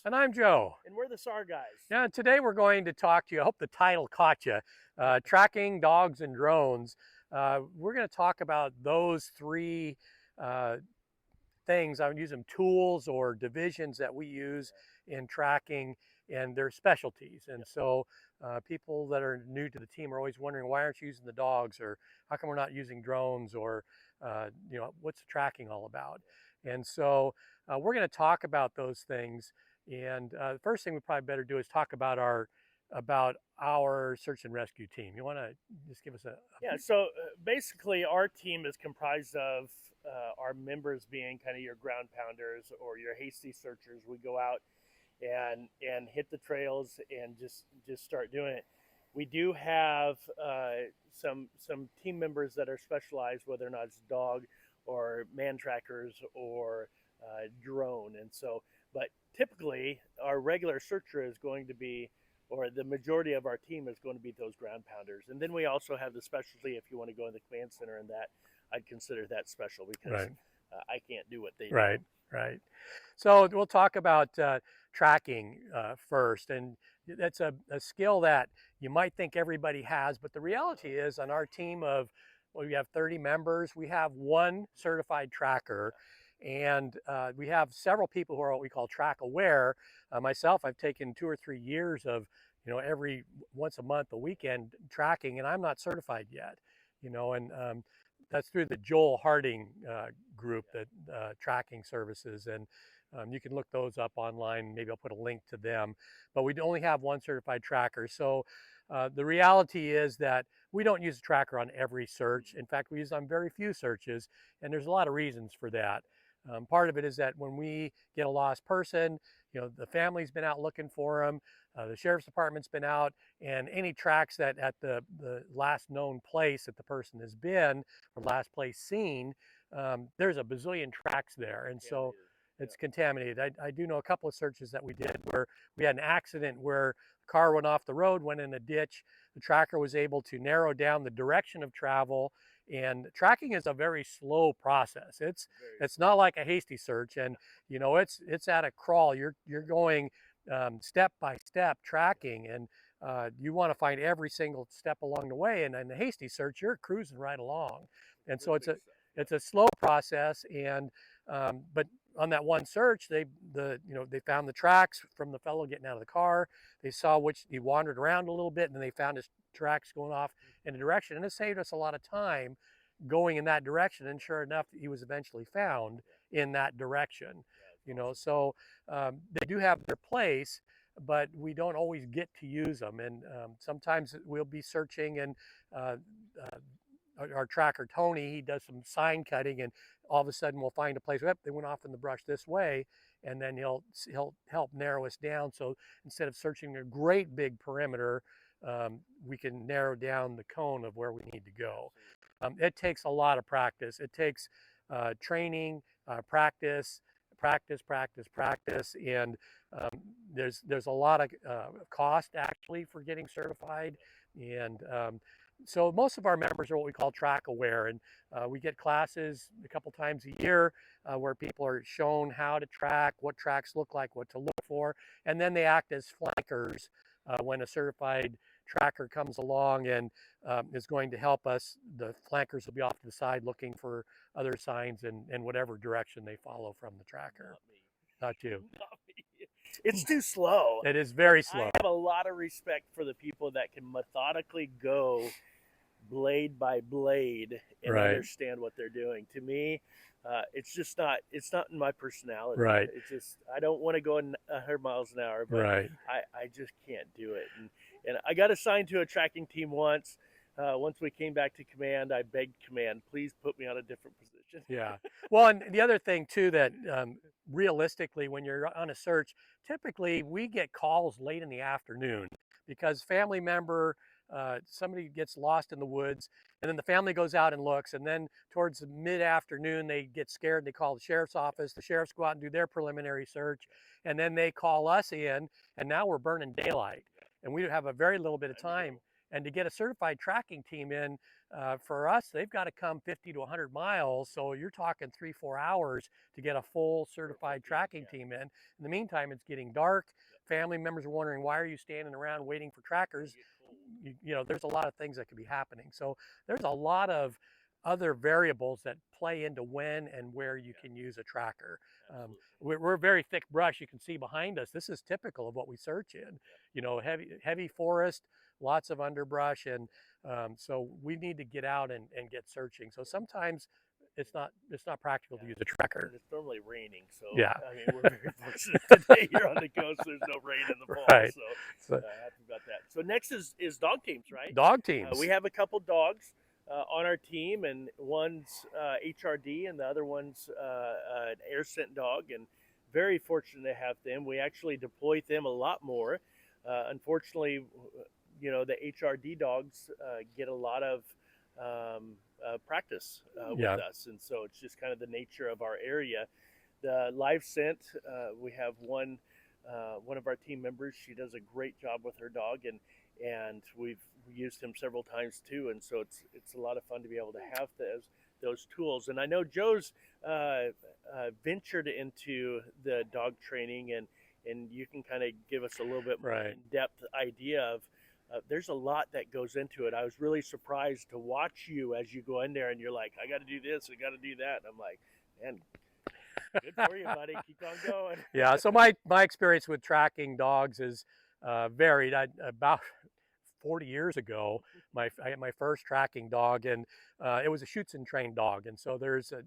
And I'm Joe. And we're the SAR Guys. Yeah, today we're going to talk to you. I hope the title caught you. Tracking dogs and drones. We're going to talk about those three uh, things. I would use them tools or divisions that we use in tracking and their specialties. And so people that are new to the team are always wondering, why aren't you using the dogs, or how come we're not using drones, or what's the tracking all about? And so we're going to talk about those things. And the first thing we probably better do is talk about our search and rescue team. You want to just give us a Yeah, so basically our team is comprised of our members being kind of your ground pounders or your hasty searchers. We go out and hit the trails and just start doing it. We do have some team members that are specialized, whether or not it's dog or man trackers or drone. And so, but typically our regular searcher is going to be, or the majority of our team is going to be those ground pounders. And then we also have the specialty, if you want to go in the command center, and that I'd consider that special because right. I can't do what they do. Right. So we'll talk about tracking first, and that's a skill that you might think everybody has, but the reality is on our team of, well, we have 30 members, we have one certified tracker, and we have several people who are what we call track aware. Myself, I've taken 2 or 3 years of, every once a month, a weekend tracking, and I'm not certified yet, and that's through the Joel Harding group, that tracking services, and you can look those up online. Maybe I'll put a link to them, but we only have one certified tracker. So the reality is that we don't use a tracker on every search. In fact, we use on very few searches, and there's a lot of reasons for that. Part of it is that when we get a lost person, the family's been out looking for them, the sheriff's department's been out, and any tracks that at the last known place that the person has been, or last place seen, there's a bazillion tracks there, and so it's contaminated. I do know a couple of searches that we did where we had an accident where a car went off the road, went in a ditch. The tracker was able to narrow down the direction of travel, and tracking is a very slow process. It's not like a hasty search, and it's at a crawl. You're going step by step tracking, and you want to find every single step along the way. And in the hasty search, you're cruising right along, and so it's a slow process. And but on that one search, they found the tracks from the fellow getting out of the car. They saw which he wandered around a little bit, and then they found his tracks going off in a direction, and it saved us a lot of time going in that direction. And sure enough, he was eventually found in that direction. So they do have their place, but we don't always get to use them. And sometimes we'll be searching, and our tracker Tony, he does some sign cutting, and all of a sudden we'll find a place. They went off in the brush this way, and then he'll help narrow us down. So instead of searching a great big perimeter, we can narrow down the cone of where we need to go. It takes a lot of practice. It takes training, practice, and there's a lot of cost actually for getting certified. And so most of our members are what we call track aware, and we get classes a couple times a year where people are shown how to track, what tracks look like, what to look for, and then they act as flankers when a certified tracker comes along and is going to help us. The flankers will be off to the side looking for other signs in whatever direction they follow from the tracker. Not you. Not me. It's too slow. It is very slow. I have a lot of respect for the people that can methodically go blade by blade and understand what they're doing. To me, it's just not. It's not in my personality. Right. It's just I don't want to go 100 miles an hour, but I just can't do it. And I got assigned to a tracking team once. Once we came back to command, I begged command, please put me on a different position. Yeah. Well, and the other thing too, that realistically, when you're on a search, typically we get calls late in the afternoon because family member, somebody gets lost in the woods, and then the family goes out and looks, and then towards the mid-afternoon they get scared. They call the sheriff's office. The sheriffs go out and do their preliminary search, and then they call us in, and now we're burning daylight, and we have a very little bit of time. And to get a certified tracking team in, For us, they've got to come 50 to 100 miles. So you're talking 3, 4 hours to get a full For a full certified team, tracking yeah. team in. In the meantime, it's getting dark. Family members are wondering, why are you standing around waiting for Gonna trackers? get cold. There's a lot of things that could be happening. So there's a lot of other variables that play into when and where you Yeah, can use a tracker. absolutely. We're very thick brush. You can see behind us. This is typical of what we search in. Yep. Heavy forest, lots of underbrush, and so we need to get out and get searching. So sometimes it's not practical to Yeah, use a tracker. and it's normally raining, so Yeah, I mean we're very fortunate today here on the coast. There's no rain in the fall, right. so So happy about that. So next is dog teams, right? dog We teams. have a couple dogs on our team, and one's HRD, and the other one's an air scent dog, and very fortunate to have them. We actually deploy them a lot more. Unfortunately, the HRD dogs get a lot of practice with Yeah, us, and so it's just kind of the nature of our area. The live scent, we have one of our team members. She does a great job with her dog, and we've used him several times too. And so it's a lot of fun to be able to have those tools. And I know Joe's ventured into the dog training, and you can kind of give us a little bit more right. in-depth idea of. There's a lot that goes into it. I was really surprised to watch you as you go in there and you're like, I got to do this, I got to do that. And I'm like, man, good for you, buddy. Keep on going. Yeah. So my experience with tracking dogs is varied. About 40 years ago, I had my first tracking dog, and it was a shoots and train dog. And so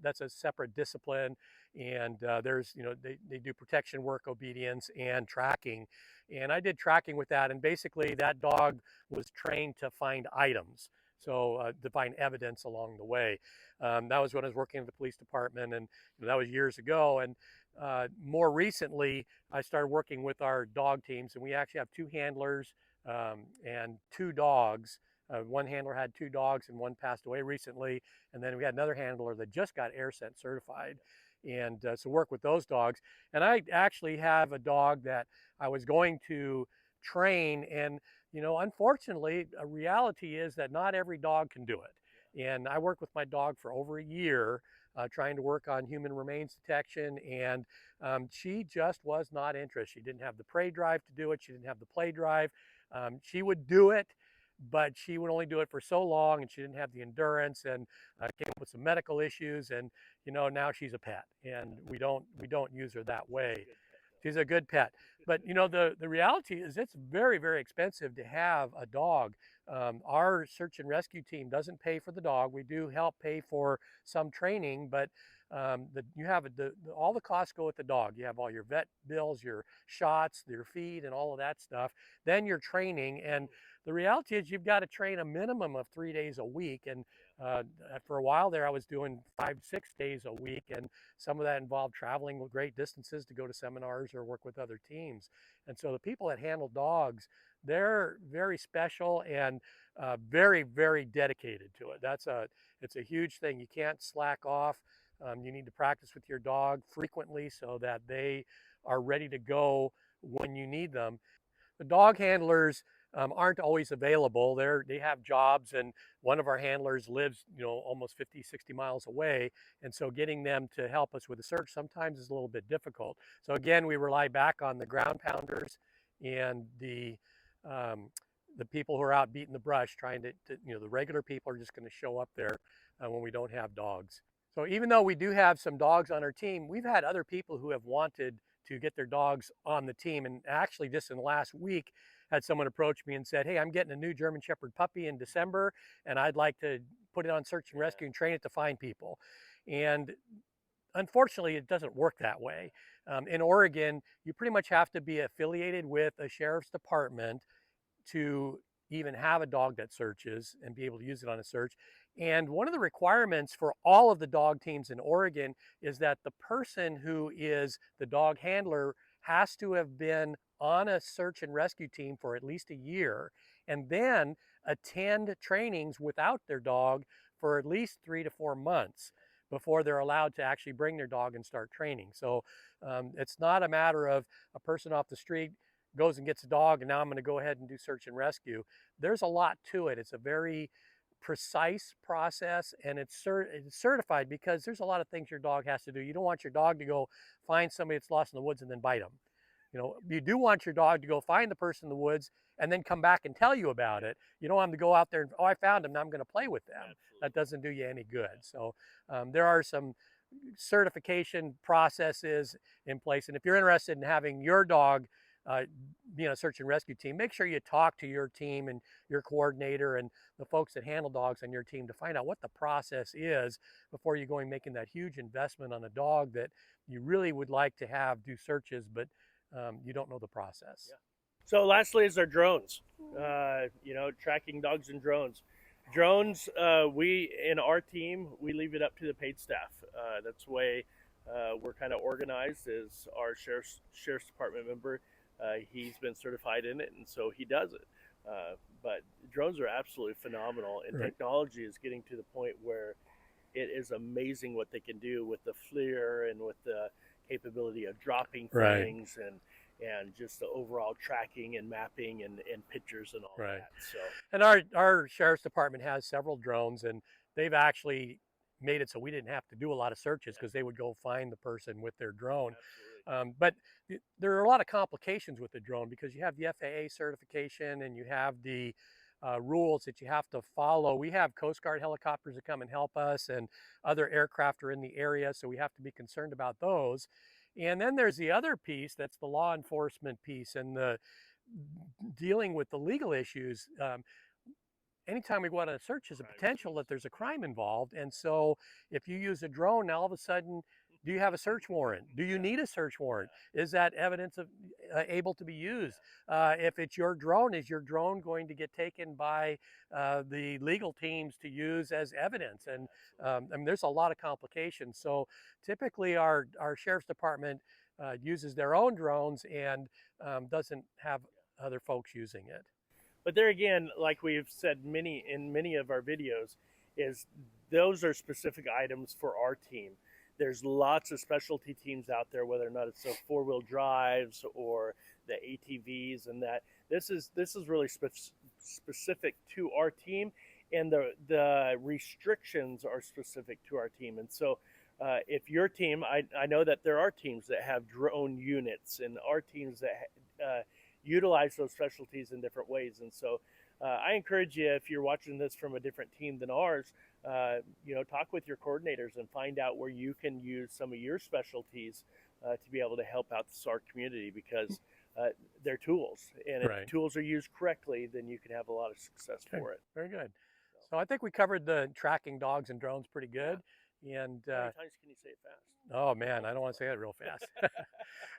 that's a separate discipline, and there's they do protection work, obedience, and tracking. And I did tracking with that, and basically that dog was trained to find items. So to find evidence along the way. That was when I was working at the police department, and that was years ago. And more recently, I started working with our dog teams, and we actually have 2 handlers and 2 dogs. One handler had 2 dogs, and one passed away recently. And then we had another handler that just got air scent certified. And so work with those dogs. And I actually have a dog that I was going to train. And, unfortunately, a reality is that not every dog can do it. And I worked with my dog for over a year trying to work on human remains detection. And she just was not interested. She didn't have the prey drive to do it. She didn't have the play drive. She would do it, but she would only do it for so long, and she didn't have the endurance, and came up with some medical issues. And now she's a pet, and we don't use her that way. She's a good pet, but the reality is it's very, very expensive to have a dog. Our search and rescue team doesn't pay for the dog. We do help pay for some training, but you have all the costs go with the dog. You have all your vet bills, your shots, your feed, and all of that stuff. Then your training, and the reality is you've got to train a minimum of 3 days a week. And uh, for a while there, I was doing 5, 6 days a week, and some of that involved traveling great distances to go to seminars or work with other teams. And so the people that handle dogs, they're very special and very, very dedicated to it. It's a huge thing. You can't slack off. You need to practice with your dog frequently so that they are ready to go when you need them. The dog handlers aren't always available. They have jobs, and one of our handlers lives, almost 50, 60 miles away. And so getting them to help us with the search sometimes is a little bit difficult. So again, we rely back on the ground pounders and the people who are out beating the brush, trying the regular people are just going to show up there when we don't have dogs. So even though we do have some dogs on our team, we've had other people who have wanted to get their dogs on the team. And actually, just in the last week, had someone approach me and said, "Hey, I'm getting a new German Shepherd puppy in December, and I'd like to put it on search and rescue and train it to find people." And unfortunately, it doesn't work that way. In Oregon, you pretty much have to be affiliated with a sheriff's department to even have a dog that searches and be able to use it on a search. And one of the requirements for all of the dog teams in Oregon is that the person who is the dog handler has to have been on a search and rescue team for at least a year, and then attend trainings without their dog for at least 3 to 4 months before they're allowed to actually bring their dog and start training. So it's not a matter of a person off the street goes and gets a dog and now I'm going to go ahead and do search and rescue. There's a lot to it. It's a very precise process, and it's certified, because there's a lot of things your dog has to do. You don't want your dog to go find somebody that's lost in the woods and then bite them. You do want your dog to go find the person in the woods and then come back and tell you about it. You don't want them to go out there and, oh, I found him, now I'm going to play with them. Absolutely. That doesn't do you any good. So there are some certification processes in place. And if you're interested in having your dog be in a search and rescue team, make sure you talk to your team and your coordinator and the folks that handle dogs on your team to find out what the process is before you're going making that huge investment on a dog that you really would like to have do searches, but you don't know the process. Yeah. So lastly is our drones. Tracking dogs and drones. Drones, we in our team, we leave it up to the paid staff. That's the way we're kind of organized. Is our sheriff's department member. He's been certified in it, and so he does it. But drones are absolutely phenomenal, and technology is getting to the point where it is amazing what they can do with the FLIR and with the capability of dropping things and just the overall tracking and mapping and pictures and all that. So, and our sheriff's department has several drones, and they've actually made it so we didn't have to do a lot of searches, because they would go find the person with their drone. But there are a lot of complications with the drone, because you have the FAA certification and you have the rules that you have to follow. We have Coast Guard helicopters that come and help us, and other aircraft are in the area, so we have to be concerned about those. And then there's the other piece, that's the law enforcement piece and the dealing with the legal issues. Anytime we go out on a search, there's a potential that there's a crime involved. And so if you use a drone, now all of a sudden, do you have a search warrant? Do you need a search warrant? Is that evidence of, able to be used? If it's your drone, is your drone going to get taken by the legal teams to use as evidence? And I mean, there's a lot of complications. So typically our sheriff's department uses their own drones and doesn't have other folks using it. But there again, like we've said in many of our videos, is those are specific items for our team. There's lots of specialty teams out there, whether or not it's the four-wheel drives or the ATVs, and that this is really specific to our team, and the restrictions are specific to our team. And so if your team, I know that there are teams that have drone units, and our teams that utilize those specialties in different ways. And so I encourage you, if you're watching this from a different team than ours, talk with your coordinators and find out where you can use some of your specialties to be able to help out the SAR community, because they're tools, and if the tools are used correctly, then you can have a lot of success for it. Very good. So I think we covered the tracking dogs and drones pretty good. Yeah. And how many times can you say it fast? Oh man, I don't want to say that real fast.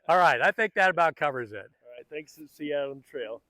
All right, I think that about covers it. All right, thanks, and see you out on the trail.